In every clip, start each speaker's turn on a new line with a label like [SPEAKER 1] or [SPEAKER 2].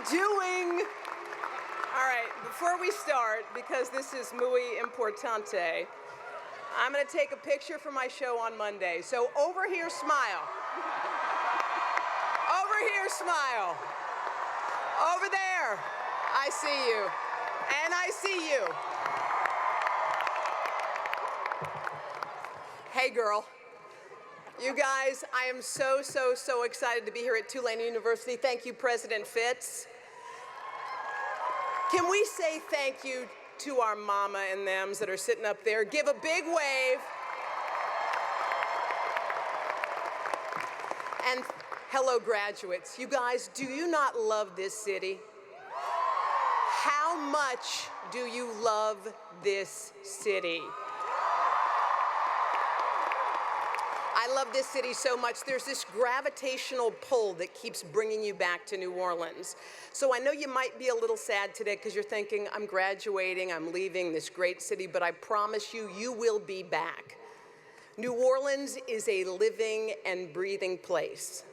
[SPEAKER 1] doing? All right, before we start, because this is muy importante, I'm going to take a picture for my show on Monday. So over here, smile. Over here, smile. Over there, I see you. And I see you. Hey, girl. You guys, I am so excited to be here at Tulane University. Thank you, President Fitz. Can we say thank you to our mama and thems that are sitting up there? Give a big wave. And hello, graduates. You guys, do you not love this city? How much do you love this city? I love this city so much. There's this gravitational pull that keeps bringing you back to New Orleans. So I know you might be a little sad today because you're thinking, I'm graduating, I'm leaving this great city, but I promise you, you will be back. New Orleans is a living and breathing place.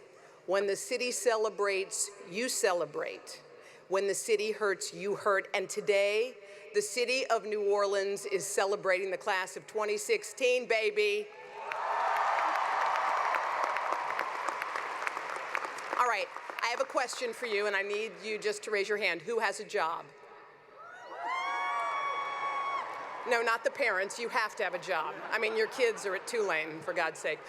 [SPEAKER 1] When the city celebrates, you celebrate. When the city hurts, you hurt. And today, the city of New Orleans is celebrating the class of 2016, baby. All right, I have a question for you, and I need you just to raise your hand. Who has a job? No, not the parents. You have to have a job. I mean, your kids are at Tulane, for God's sake.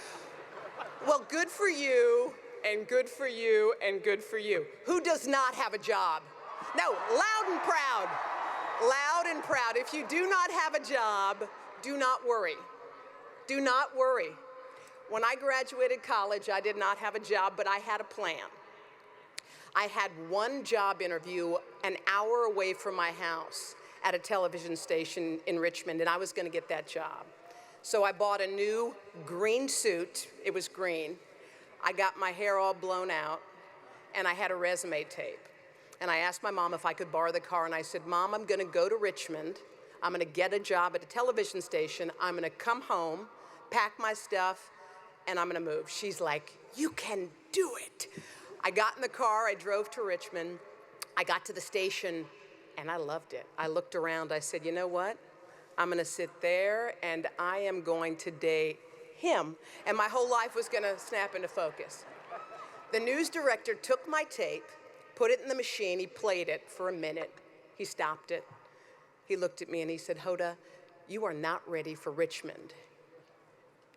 [SPEAKER 1] Well, good for you, and good for you, and good for you. Who does not have a job? No, loud and proud. Loud and proud. If you do not have a job, do not worry. Do not worry. When I graduated college, I did not have a job, but I had a plan. I had one job interview an hour away from my house at a television station in Richmond, and I was going to get that job. So I bought a new green suit. It was green. I got my hair all blown out, and I had a resume tape. And I asked my mom if I could borrow the car, and I said, Mom, I'm going to go to Richmond. I'm going to get a job at a television station. I'm going to come home, pack my stuff, and I'm gonna move. She's like, you can do it. I got in the car, I drove to Richmond. I got to the station, and I loved it. I looked around, I said, you know what? I'm gonna sit there, and I am going to date him. And my whole life was gonna snap into focus. The news director took my tape, put it in the machine, he played it for a minute. He stopped it. He looked at me and he said, Hoda, you are not ready for Richmond.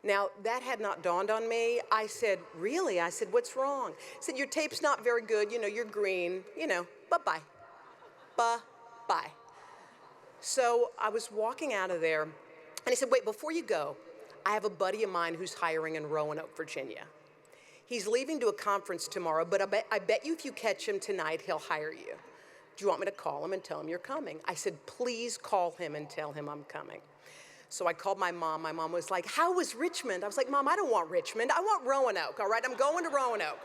[SPEAKER 1] Now, that had not dawned on me. I said, really? I said, what's wrong? He said, your tape's not very good. You know, you're green. You know, bye-bye. Bye-bye. So I was walking out of there, and he said, wait, before you go, I have a buddy of mine who's hiring in Roanoke, Virginia. He's leaving to a conference tomorrow, but I bet you if you catch him tonight, he'll hire you. Do you want me to call him and tell him you're coming? I said, please call him and tell him I'm coming. So I called my mom. My mom was like, how was Richmond? I was like, Mom, I don't want Richmond. I want Roanoke, all right? I'm going to Roanoke.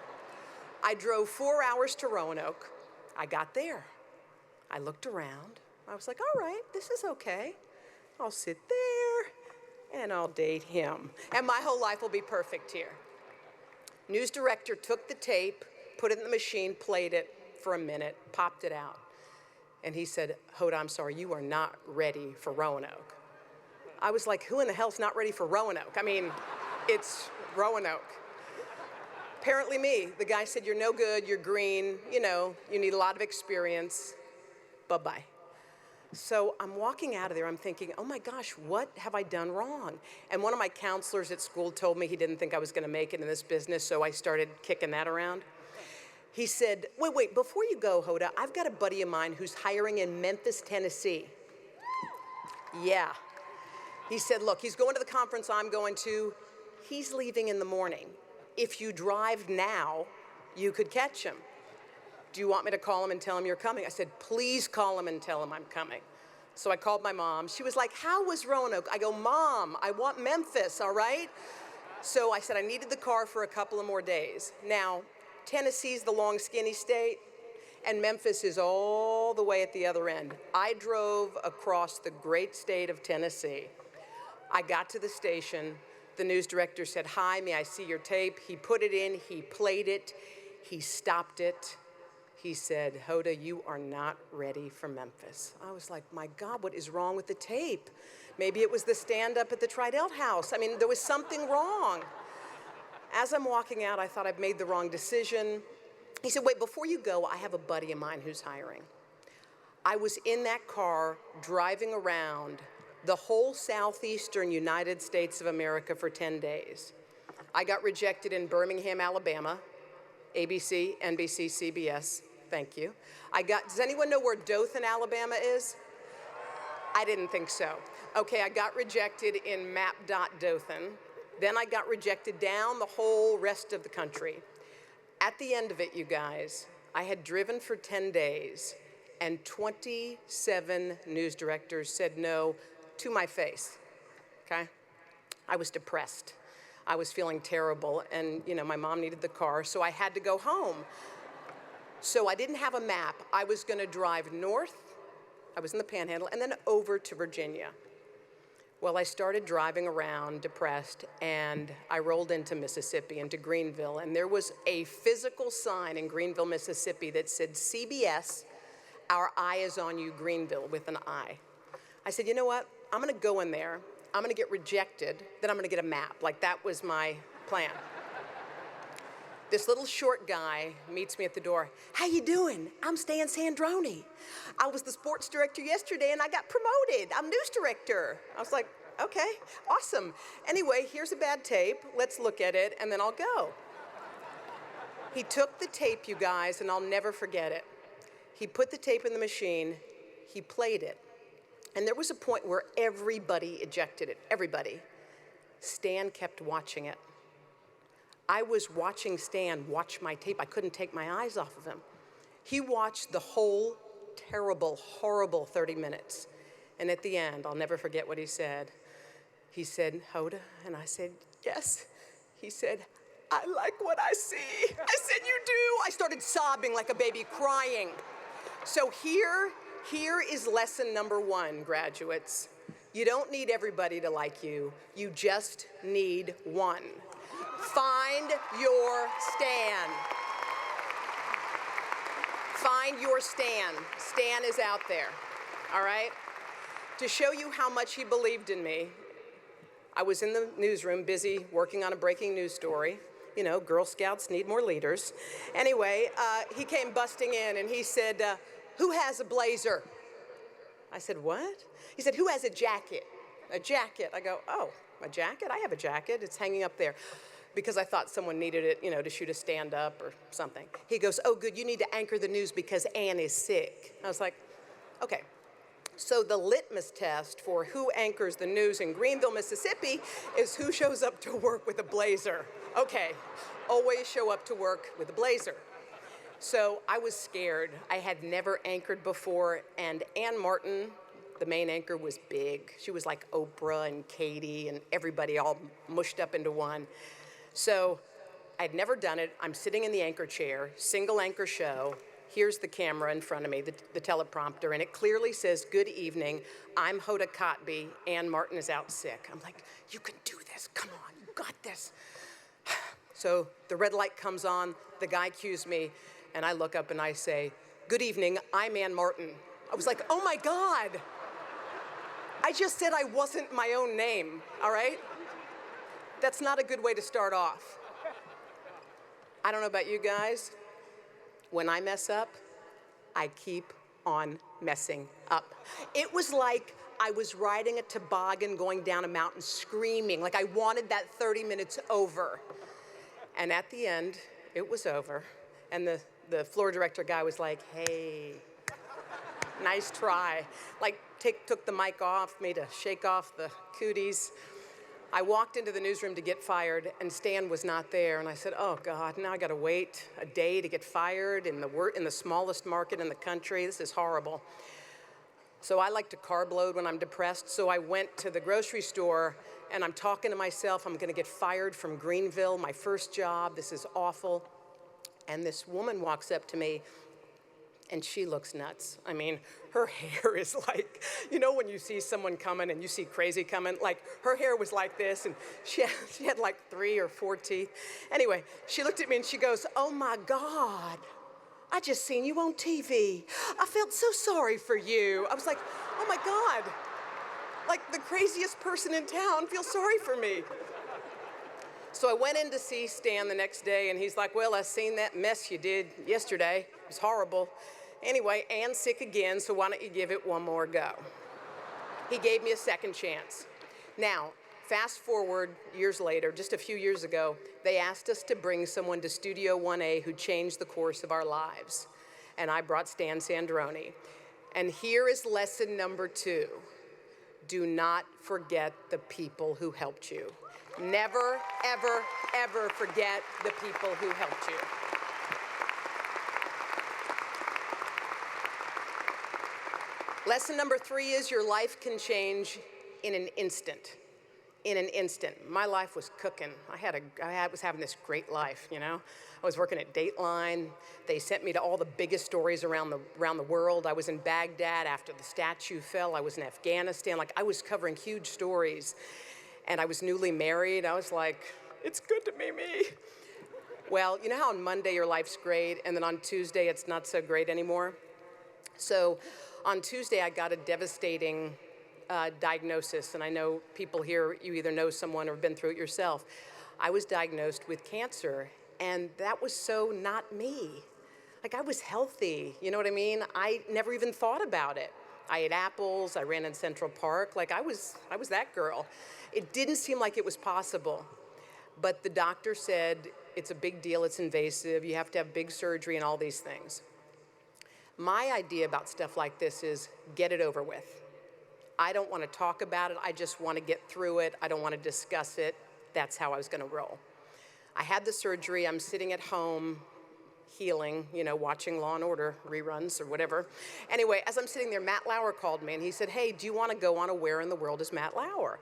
[SPEAKER 1] I drove 4 hours to Roanoke. I got there. I looked around. I was like, all right, this is okay. I'll sit there, and I'll date him. And my whole life will be perfect here. News director took the tape, put it in the machine, played it for a minute, popped it out. And he said, Hoda, I'm sorry, you are not ready for Roanoke. I was like, who in the hell's not ready for Roanoke? I mean, it's Roanoke. Apparently me. The guy said, you're no good, you're green, you know, you need a lot of experience, bye-bye. So I'm walking out of there, I'm thinking, oh my gosh, what have I done wrong? And one of my counselors at school told me he didn't think I was gonna make it in this business, so I started kicking that around. He said, wait, before you go, Hoda, I've got a buddy of mine who's hiring in Memphis, Tennessee. Yeah. He said, look, he's going to the conference I'm going to. He's leaving in the morning. If you drive now, you could catch him. Do you want me to call him and tell him you're coming? I said, please call him and tell him I'm coming. So I called my mom. She was like, how was Roanoke? I go, Mom, I want Memphis, all right? So I said I needed the car for a couple of more days. Now, Tennessee's the long, skinny state, and Memphis is all the way at the other end. I drove across the great state of Tennessee. I got to the station. The news director said, hi, may I see your tape? He put it in, he played it, he stopped it. He said, Hoda, you are not ready for Memphis. I was like, my God, what is wrong with the tape? Maybe it was the stand-up at the Tridelt House. I mean, there was something wrong. As I'm walking out, I thought I'd made the wrong decision. He said, wait, before you go, I have a buddy of mine who's hiring. I was in that car driving around the whole southeastern United States of America for 10 days. I got rejected in Birmingham, Alabama, ABC, NBC, CBS, thank you. Does anyone know where Dothan, Alabama is? I didn't think so. Okay, I got rejected in map.dothan. Then I got rejected down the whole rest of the country. At the end of it, you guys, I had driven for 10 days, and 27 news directors said no to my face, okay? I was depressed. I was feeling terrible, and my mom needed the car, so I had to go home. So I didn't have a map. I was gonna drive north, I was in the Panhandle, and then over to Virginia. Well, I started driving around depressed, and I rolled into Mississippi, into Greenville, and there was a physical sign in Greenville, Mississippi that said, CBS, our eye is on you, Greenville, with an I. I said, you know what? I'm gonna go in there, I'm gonna get rejected, then I'm gonna get a map. Like, that was my plan. This little short guy meets me at the door. How you doing? I'm Stan Sandroni. I was the sports director yesterday and I got promoted. I'm news director. I was like, okay, awesome. Anyway, here's a bad tape. Let's look at it and then I'll go. He took the tape, you guys, and I'll never forget it. He put the tape in the machine, he played it. And there was a point where everybody ejected it, everybody. Stan kept watching it. I was watching Stan watch my tape. I couldn't take my eyes off of him. He watched the whole terrible, horrible 30 minutes. And at the end, I'll never forget what he said. He said, Hoda, and I said, yes. He said, I like what I see. I said, you do? I started sobbing like a baby, crying. So here is lesson number 1, graduates. You don't need everybody to like you. You just need one. Find your Stan. Find your Stan. Stan is out there, all right? To show you how much he believed in me, I was in the newsroom busy working on a breaking news story. Girl Scouts need more leaders. Anyway, he came busting in and he said, who has a blazer? I said, what? He said, who has a jacket? A jacket. I go, oh, a jacket? I have a jacket. It's hanging up there. Because I thought someone needed it, to shoot a stand-up or something. He goes, oh, good, you need to anchor the news because Ann is sick. I was like, okay. So the litmus test for who anchors the news in Greenville, Mississippi is who shows up to work with a blazer. Okay, always show up to work with a blazer. So I was scared. I had never anchored before, and Ann Martin, the main anchor, was big. She was like Oprah and Katie and everybody all mushed up into one. So I'd never done it. I'm sitting in the anchor chair, single anchor show. Here's the camera in front of me, the teleprompter, and it clearly says, good evening, I'm Hoda Kotb, Ann Martin is out sick. I'm like, you can do this, come on, you got this. So the red light comes on, the guy cues me, and I look up and I say, good evening, I'm Ann Martin. I was like, oh my God. I just said I wasn't my own name, all right? That's not a good way to start off. I don't know about you guys. When I mess up, I keep on messing up. It was like I was riding a toboggan going down a mountain screaming, like I wanted that 30 minutes over. And at the end, it was over. And the floor director guy was like, hey, nice try. Like, took the mic off, made a shake off the cooties. I walked into the newsroom to get fired, and Stan was not there. And I said, oh, God, now I got to wait a day to get fired in the smallest market in the country. This is horrible. So I like to carb load when I'm depressed. So I went to the grocery store, and I'm talking to myself. I'm going to get fired from Greenville, my first job. This is awful. And this woman walks up to me, and she looks nuts. I mean, her hair is like, when you see someone coming and you see crazy coming, like her hair was like this, and she had like 3 or 4 teeth. Anyway, she looked at me and she goes, oh my God. I just seen you on TV. I felt so sorry for you. I was like, oh my God, like the craziest person in town feels sorry for me. So I went in to see Stan the next day, and he's like, well, I seen that mess you did yesterday. It was horrible. Anyway, Ann's sick again, so why don't you give it one more go? He gave me a second chance. Now, fast forward years later, just a few years ago, they asked us to bring someone to Studio 1A who changed the course of our lives. And I brought Stan Sandroni. And here is lesson number 2. Do not forget the people who helped you. Never, ever, ever forget the people who helped you. Lesson number 3 is your life can change in an instant. In an instant. My life was cooking. I was having this great life, you know? I was working at Dateline. They sent me to all the biggest stories around the world. I was in Baghdad after the statue fell. I was in Afghanistan. Like, I was covering huge stories. And I was newly married. I was like, it's good to be me. Well, you know how on Monday your life's great, and then on Tuesday it's not so great anymore? So on Tuesday I got a devastating diagnosis, and I know people here, you either know someone or have been through it yourself. I was diagnosed with cancer, and that was so not me. Like, I was healthy, you know what I mean? I never even thought about it. I ate apples, I ran in Central Park, like I was that girl. It didn't seem like it was possible, but the doctor said, it's a big deal, it's invasive, you have to have big surgery and all these things. My idea about stuff like this is get it over with. I don't want to talk about it, I just want to get through it, I don't want to discuss it. That's how I was going to roll. I had the surgery, I'm sitting at home, healing, you know, watching Law & Order reruns or whatever. Anyway, as I'm sitting there, Matt Lauer called me and he said, hey, do you want to go on a Where in the World is Matt Lauer?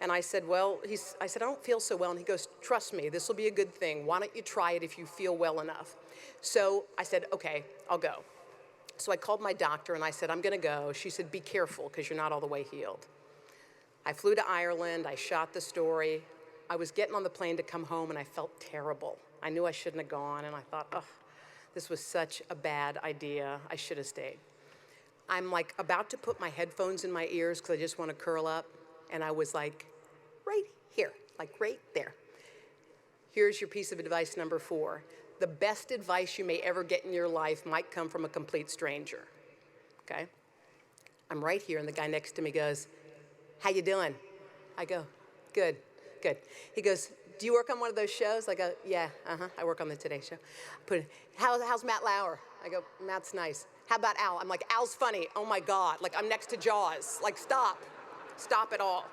[SPEAKER 1] And I said, well, I said, I don't feel so well. And he goes, trust me, this will be a good thing. Why don't you try it if you feel well enough? So I said, okay, I'll go. So I called my doctor and I said, I'm gonna go. She said, be careful because you're not all the way healed. I flew to Ireland, I shot the story. I was getting on the plane to come home and I felt terrible. I knew I shouldn't have gone and I thought, oh, this was such a bad idea. I should have stayed. I'm like about to put my headphones in my ears because I just want to curl up. And I was like, right here, like right there. Here's your piece of advice number 4. The best advice you may ever get in your life might come from a complete stranger, okay? I'm right here, and the guy next to me goes, how you doing? I go, good, good. He goes, do you work on one of those shows? I go, yeah, I work on the Today Show. How's Matt Lauer? I go, Matt's nice. How about Al? I'm like, Al's funny. Oh my God, like I'm next to Jaws. Like, stop it all.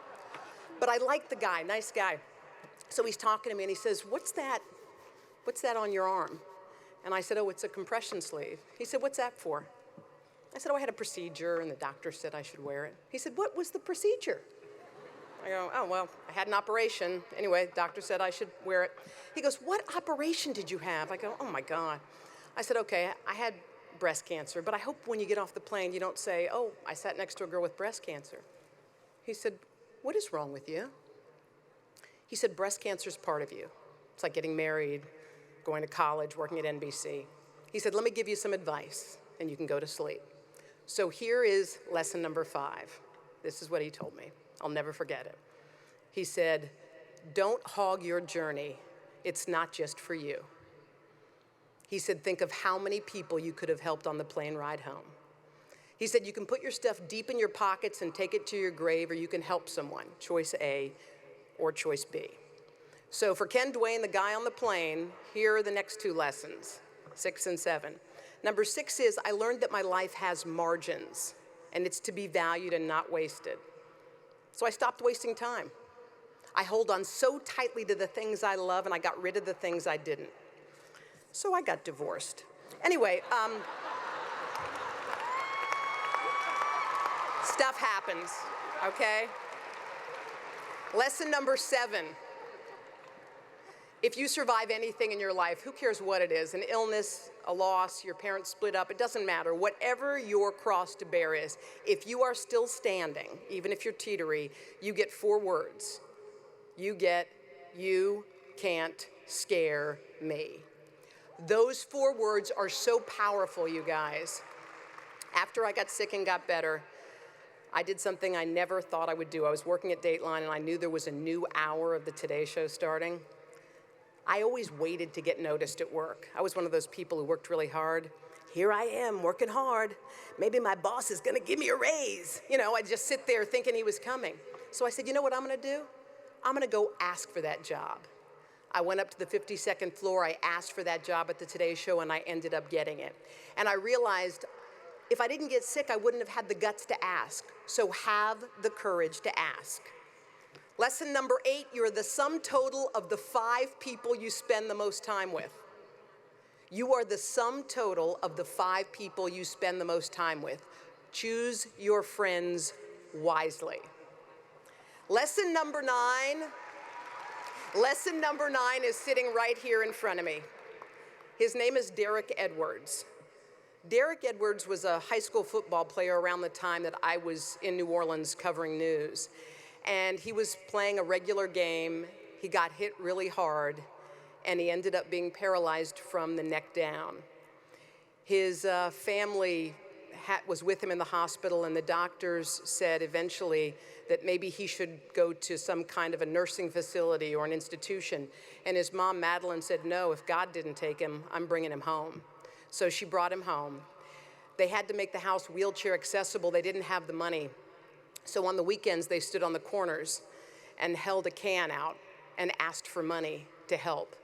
[SPEAKER 1] But I like the guy, nice guy. So he's talking to me and he says, what's that on your arm? And I said, oh, it's a compression sleeve. He said, what's that for? I said, oh, I had a procedure and the doctor said I should wear it. He said, what was the procedure? I go, oh, well, I had an operation. Anyway, the doctor said I should wear it. He goes, what operation did you have? I go, oh my God. I said, okay, I had breast cancer, but I hope when you get off the plane you don't say, oh, I sat next to a girl with breast cancer. He said, what is wrong with you? He said, breast cancer is part of you. It's like getting married, going to college, working at NBC. He said, let me give you some advice, and you can go to sleep. So here is lesson number 5. This is what he told me. I'll never forget it. He said, don't hog your journey. It's not just for you. He said, think of how many people you could have helped on the plane ride home. He said, you can put your stuff deep in your pockets and take it to your grave, or you can help someone, choice A or choice B. So for Ken Duane, the guy on the plane, here are the next 2 lessons, 6 and 7. Number 6 is, I learned that my life has margins, and it's to be valued and not wasted. So I stopped wasting time. I hold on so tightly to the things I love, and I got rid of the things I didn't. So I got divorced. Anyway, stuff happens, okay? Lesson number 7. If you survive anything in your life, who cares what it is, an illness, a loss, your parents split up, it doesn't matter. Whatever your cross to bear is, if you are still standing, even if you're teetery, you get 4 words. You get, you can't scare me. Those 4 words are so powerful, you guys. After I got sick and got better, I did something I never thought I would do. I was working at Dateline, and I knew there was a new hour of the Today Show starting. I always waited to get noticed at work. I was one of those people who worked really hard. Here I am, working hard. Maybe my boss is gonna give me a raise. You know, I'd just sit there thinking he was coming. So I said, you know what I'm gonna do? I'm gonna go ask for that job. I went up to the 52nd floor, I asked for that job at the Today Show, and I ended up getting it. And I realized if I didn't get sick, I wouldn't have had the guts to ask. So have the courage to ask. Lesson number 8, you're the sum total of the 5 people you spend the most time with. You are the sum total of the 5 people you spend the most time with. Choose your friends wisely. Lesson number 9 is sitting right here in front of me. His name is Derek Edwards. Derek Edwards was a high school football player around the time that I was in New Orleans covering news. And he was playing a regular game. He got hit really hard, and he ended up being paralyzed from the neck down. His family was with him in the hospital, and the doctors said eventually that maybe he should go to some kind of a nursing facility or an institution. And his mom, Madeline, said, no, if God didn't take him, I'm bringing him home. So she brought him home. They had to make the house wheelchair accessible. They didn't have the money. So on the weekends, they stood on the corners and held a can out and asked for money to help.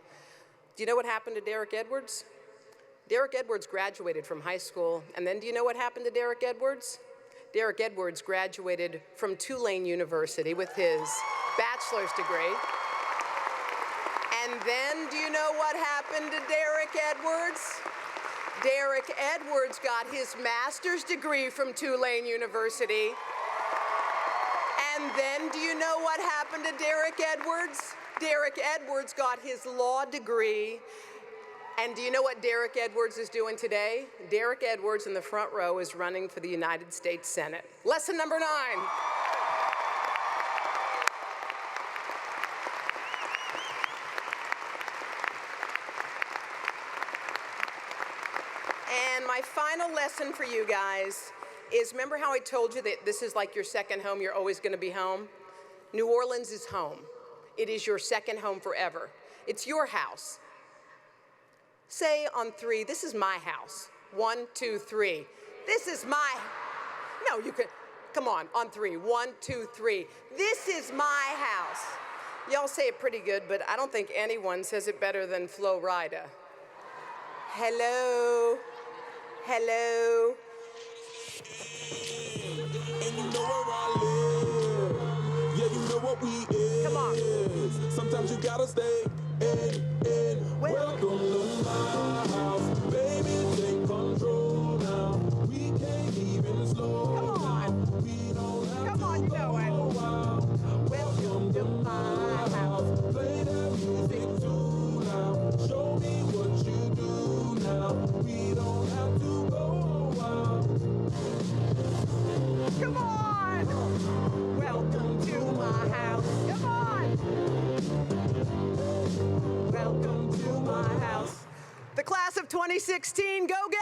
[SPEAKER 1] Do you know what happened to Derek Edwards? Derek Edwards graduated from high school, and then do you know what happened to Derek Edwards? Derek Edwards graduated from Tulane University with his bachelor's degree. And then do you know what happened to Derek Edwards? Derek Edwards got his master's degree from Tulane University. And then do you know what happened to Derek Edwards? Derek Edwards got his law degree. And do you know what Derek Edwards is doing today? Derek Edwards in the front row is running for the United States Senate. Lesson number 9. And my final lesson for you guys is, remember how I told you that this is like your second home, you're always gonna be home? New Orleans is home. It is your second home forever. It's your house. Say on 3, this is my house. 1, 2, 3. This is my, no, you can, come on 3. 1, 2, 3. This is my house. Y'all say it pretty good, but I don't think anyone says it better than Flo Rida. Hello, hello.
[SPEAKER 2] And you know where I live. Yeah, you know what we is.
[SPEAKER 1] Come on.
[SPEAKER 2] Sometimes you gotta stay in. Welcome to my house. Baby, take control now. We can't even slow
[SPEAKER 1] Come on.
[SPEAKER 2] down. We don't have
[SPEAKER 1] Come
[SPEAKER 2] to
[SPEAKER 1] on, you
[SPEAKER 2] go
[SPEAKER 1] know it.
[SPEAKER 2] wild.
[SPEAKER 1] Welcome to my house.
[SPEAKER 2] Play that music too now. Show me what you do now. We don't have to go wild.
[SPEAKER 1] Come on. Welcome to my house. Come on. Welcome to my house. The class of 2016, go get